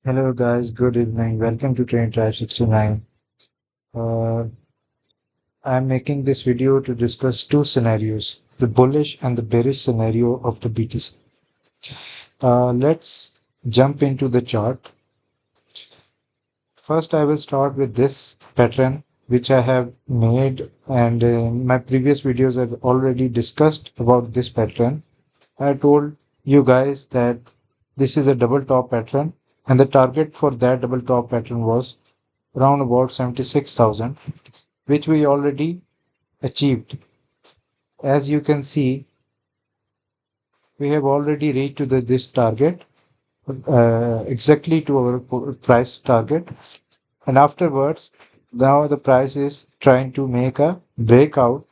Hello guys, good evening. Welcome to Train Tribe 69. Uh, I'm making this video to discuss two scenarios, the bullish and the bearish scenario of the BTC. Let's jump into the chart. First, I will start with this pattern which I have made, and in my previous videos I've already discussed about this pattern. I told you guys that this is a double top pattern and the target for that double top pattern was around about 76,000, which we already achieved. As you can see, we have already reached to this target, exactly to our price target, and afterwards now the price is trying to make a breakout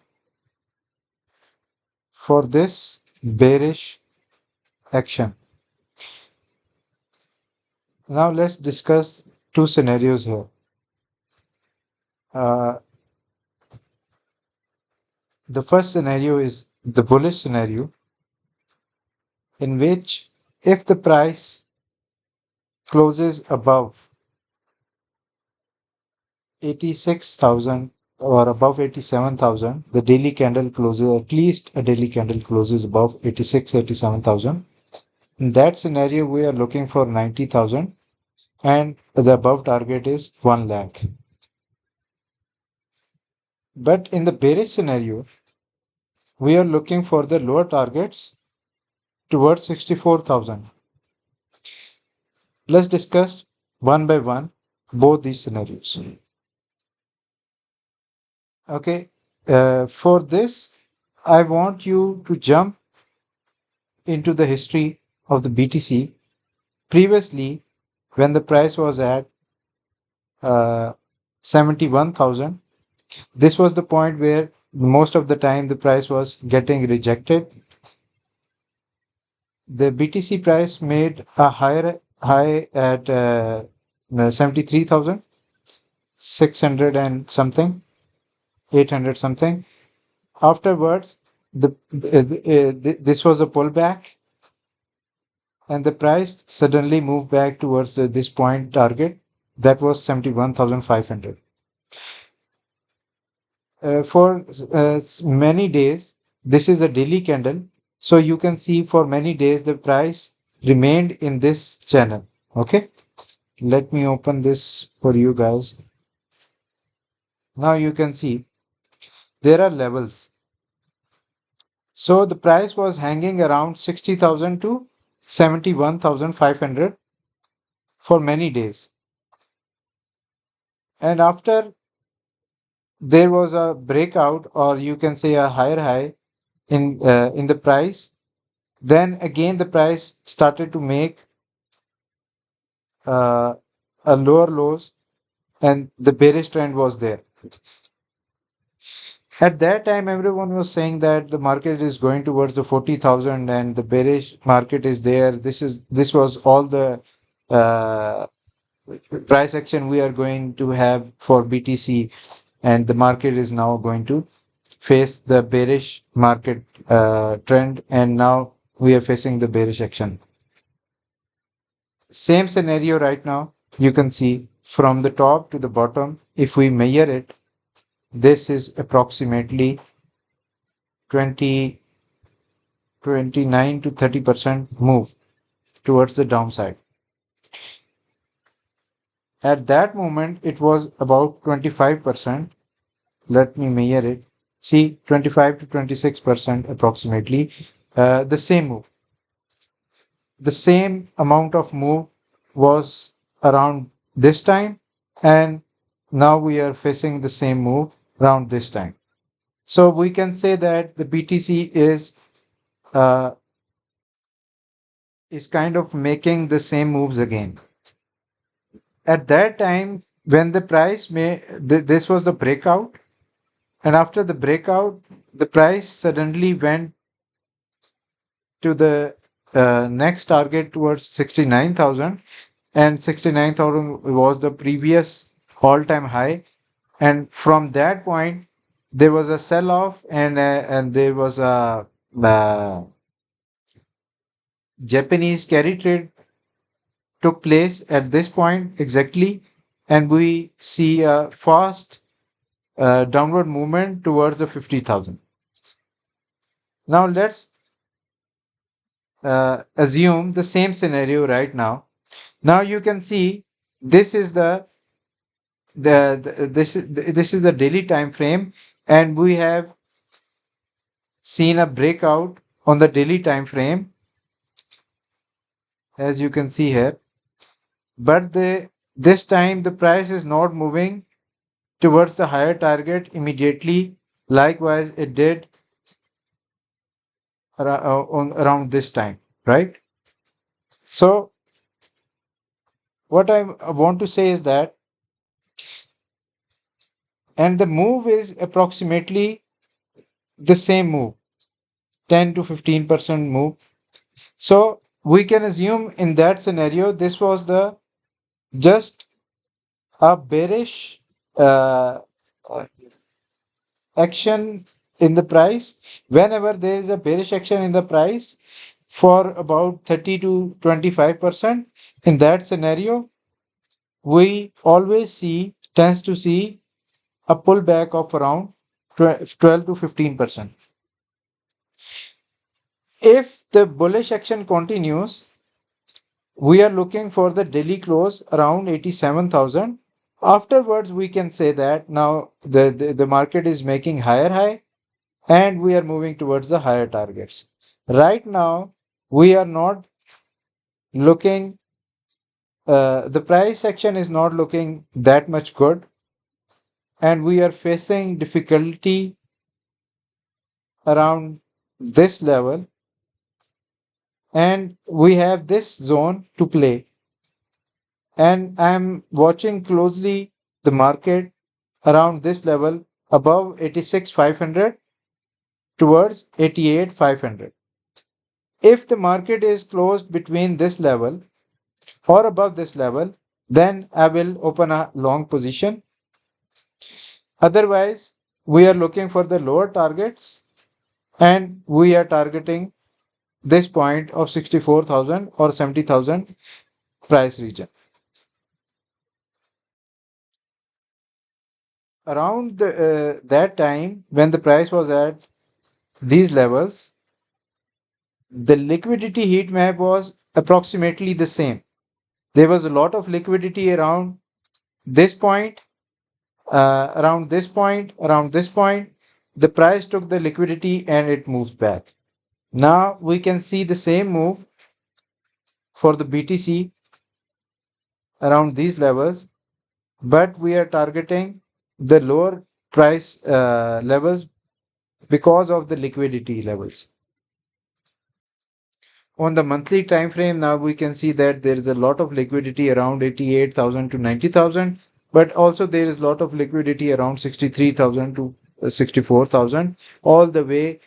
for this bearish action. Now let's discuss two scenarios here. Uh, the first scenario is the bullish scenario, in which if the price closes above 86,000 or above 87,000, the daily candle closes, at least a daily candle closes above 86, 87,000. In that scenario, we are looking for 90,000 and the above target is 1 lakh. But in the bearish scenario, we are looking for the lower targets towards 64,000. Let's discuss one by one both these scenarios. Okay, for this, I want you to jump into the history of the BTC. Previously, when the price was at 71,000, this was the point where most of the time the price was getting rejected. The BTC price made a higher high at 73,600 and something, 800 something. Afterwards, this was a pullback, and the price suddenly moved back towards this point target that was 71,500. For many days, this is a daily candle, so you can see for many days the price remained in this channel. Okay, let me open this for you guys. Now you can see there are levels. So the price was hanging around 60,000 to 71,500 for many days, and after there was a breakout, or you can say a higher high in the price. Then again the price started to make uh, a lower lows, and the bearish trend was there. At that time, everyone was saying that the market is going towards the 40,000 and the bearish market is there. This was all the uh, price action we are going to have for BTC, and the market is now going to face the bearish market trend, and now we are facing the bearish action. Same scenario right now. You can see from the top to the bottom, if we measure it, this is approximately 29 to 30% move towards the downside. At that moment, it was about 25%. Let me measure it. See, 25 to 26% approximately. The same move. The same amount of move was around this time, and now we are facing the same move around this time. So we can say that the BTC uh, is kind of making the same moves again. At that time, when the price this was the breakout, and after the breakout, the price suddenly went to the next target towards 69,000, and 69,000 was the previous all-time high. And from that point, there was a sell-off, and there was a Japanese carry trade took place at this point exactly, and we see a fast downward movement towards the 50,000. Now let's assume the same scenario right now. Now you can see this is this is the daily time frame, and we have seen a breakout on the daily time frame, as you can see here. But this time the price is not moving towards the higher target immediately. Likewise, it did around this time, right? So what I want to say is that, and the move is approximately the same move, 10 to 15% move. So we can assume in that scenario this was the just a bearish uh, action in the price. Whenever there is a bearish action in the price for about 30 to 25%, in that scenario we always tends to see a pullback of around 12 to 15%. If the bullish action continues, we are looking for the daily close around 87,000. Afterwards, we can say that now the market is making higher high and we are moving towards the higher targets. Right now, we are not looking, the price action is not looking that much good, and we are facing difficulty around this level, and we have this zone to play. And I'm watching closely the market around this level above 86,500 towards 88,500. If the market is closed between this level or above this level, then I will open a long position. Otherwise, we are looking for the lower targets, and we are targeting this point of 64,000 or 70,000 price region. Around that time when the price was at these levels, the liquidity heat map was approximately the same. There was a lot of liquidity around this point, around this point, around this point. The price took the liquidity and it moved back. Now we can see the same move for the BTC around these levels, but we are targeting the lower price levels because of the liquidity levels. On the monthly time frame, now we can see that there is a lot of liquidity around 88,000 to 90,000, but also there is a lot of liquidity around 63,000 to 64,000, all the way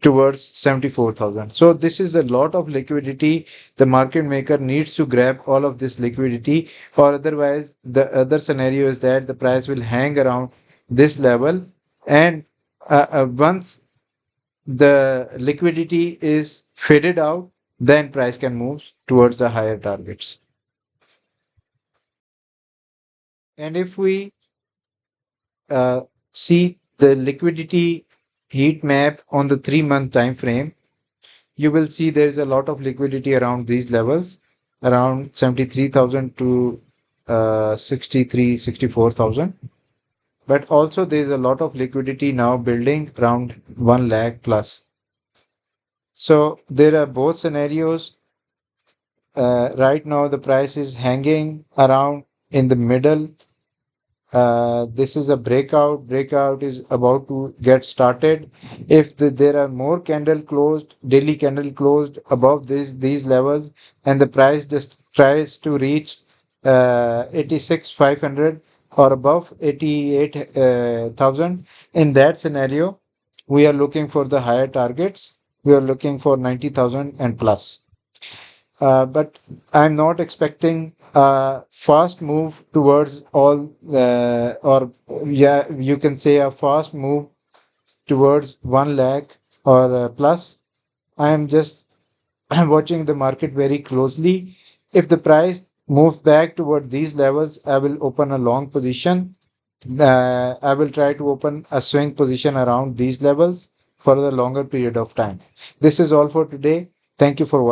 towards 74,000. So this is a lot of liquidity. The market maker needs to grab all of this liquidity, or otherwise the other scenario is that the price will hang around this level, and once the liquidity is faded out, then price can move towards the higher targets. And if we see the liquidity heat map on the 3-month time frame, you will see there is a lot of liquidity around these levels, around 73,000 to 64,000. But also there is a lot of liquidity now building around 1 lakh plus. So there are both scenarios. Right now the price is hanging around in the middle. This is a breakout is about to get started. If there are more daily candle closed above these levels, and the price just tries to reach 86,500 or above 88,000, in that scenario we are looking for the higher targets. We are looking for 90,000 and plus. But I'm not expecting a fast move towards or yeah, you can say a fast move towards 1 lakh or plus. I am just watching the market very closely, If the price moves back toward these levels, I will open a long position. I will try to open a swing position around these levels for the longer period of time. This is all for today. Thank you for watching.